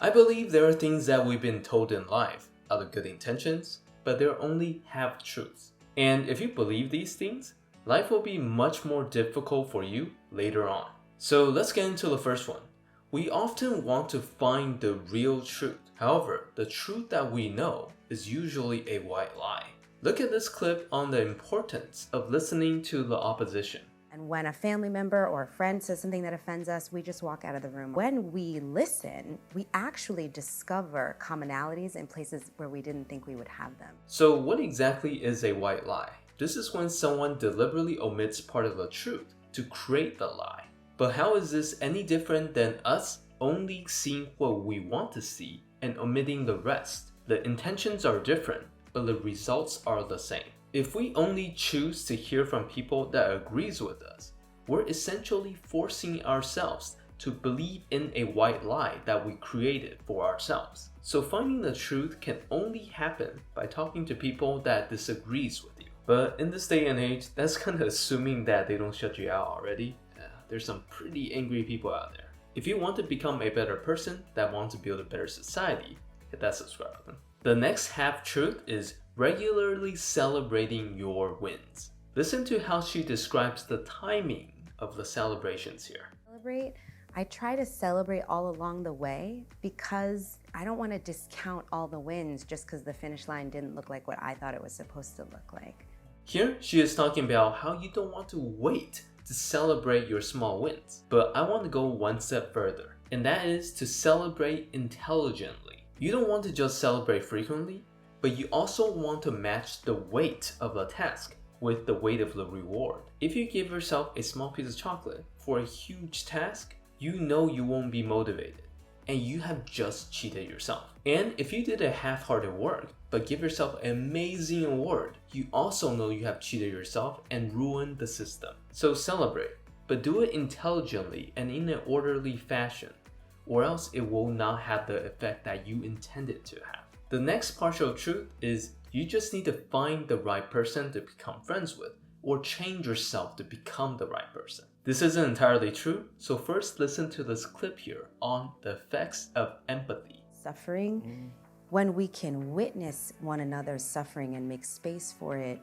I believe there are things that we've been told in life out of good intentions, but they're only half-truths. And if you believe these things, life will be much more difficult for you later on. So let's get into the first one. We often want to find the real truth. However, the truth that we know is usually a white lie. Look at this clip on the importance of listening to the opposition. And when a family member or a friend says something that offends us, we just walk out of the room. When we listen, we actually discover commonalities in places where we didn't think we would have them. So what exactly is a white lie? This is when someone deliberately omits part of the truth to create the lie. But how is this any different than us only seeing what we want to see and omitting the rest? The intentions are different, but the results are the same. If we only choose to hear from people that agrees with us, we're essentially forcing ourselves to believe in a white lie that we created for ourselves. So finding the truth can only happen by talking to people that disagrees with you. But in this day and age, that's kind of assuming that they don't shut you out already. There's some pretty angry people out there. If you want to become a better person that wants to build a better society, hit that subscribe button. The next half-truth is regularly celebrating your wins. Listen to how she describes the timing of the celebrations here. I try to celebrate all along the way because I don't want to discount all the wins just because the finish line didn't look like what I thought it was supposed to look like. Here, she is talking about how you don't want to wait to celebrate your small wins. But I want to go one step further, and that is to celebrate intelligently. You don't want to just celebrate frequently, but you also want to match the weight of a task with the weight of the reward. If you give yourself a small piece of chocolate for a huge task, you know you won't be motivated, and you have just cheated yourself. And if you did a half-hearted work, but give yourself an amazing award, you also know you have cheated yourself and ruined the system. So celebrate, but do it intelligently and in an orderly fashion, or else it will not have the effect that you intended to have. The next partial truth is you just need to find the right person to become friends with, or change yourself to become the right person. This isn't entirely true, so first listen to this clip here on the effects of empathy. Suffering, when we can witness one another's suffering and make space for it,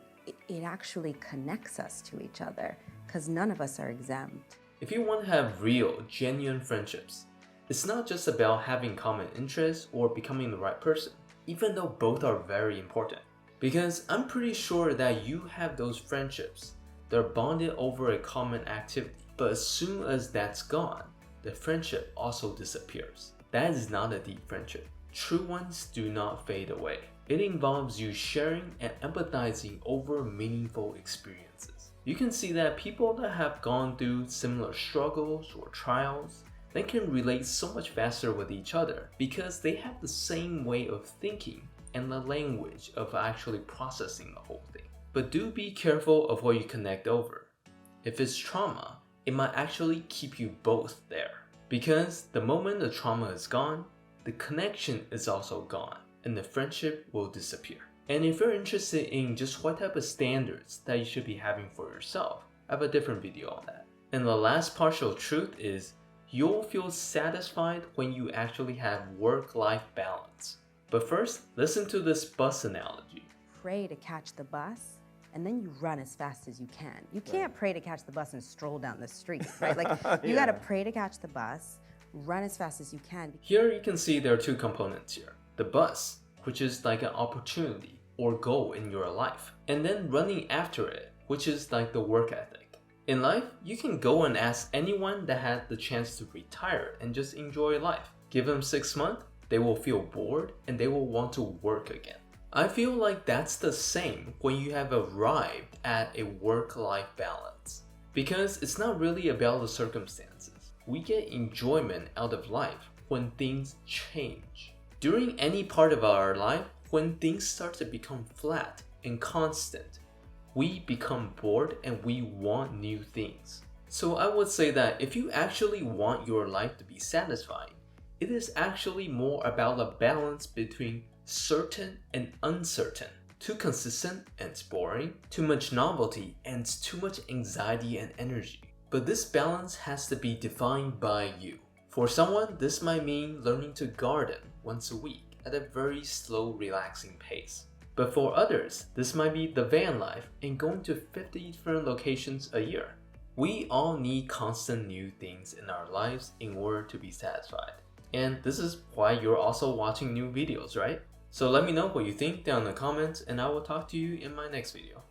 it actually connects us to each other because none of us are exempt. If you want to have real, genuine friendships, it's not just about having common interests or becoming the right person, even though both are very important. Because I'm pretty sure that you have those friendships that are bonded over a common activity, but as soon as that's gone, the friendship also disappears. That is not a deep friendship. True ones do not fade away. It involves you sharing and empathizing over meaningful experiences. You can see that people that have gone through similar struggles or trials, they can relate so much faster with each other because they have the same way of thinking and the language of actually processing the whole thing. But do be careful of what you connect over. If it's trauma, it might actually keep you both there. Because the moment the trauma is gone, the connection is also gone, and the friendship will disappear. And if you're interested in just what type of standards that you should be having for yourself, I have a different video on that. And the last partial truth is you'll feel satisfied when you actually have work-life balance. But first, listen to this bus analogy. Pray to catch the bus, and then you run as fast as you can. You can't pray to catch the bus and stroll down the street, right? Like you gotta pray to catch the bus, run as fast as you can. Here you can see there are two components here. The bus, which is like an opportunity or goal in your life, and then running after it, which is like the work ethic. In life, you can go and ask anyone that had the chance to retire and just enjoy life. Give them 6 months, they will feel bored and they will want to work again. I feel like that's the same when you have arrived at a work-life balance. Because it's not really about the circumstances. We get enjoyment out of life when things change. During any part of our life, when things start to become flat and constant, we become bored and we want new things. So I would say that if you actually want your life to be satisfying, it is actually more about the balance between certain and uncertain. Too consistent and it's boring, too much novelty and it's too much anxiety and energy. But this balance has to be defined by you. For someone, this might mean learning to garden once a week at a very slow, relaxing pace. But for others, this might be the van life and going to 50 different locations a year. We all need constant new things in our lives in order to be satisfied. And this is why you're also watching new videos, right? So let me know what you think down in the comments, and I will talk to you in my next video.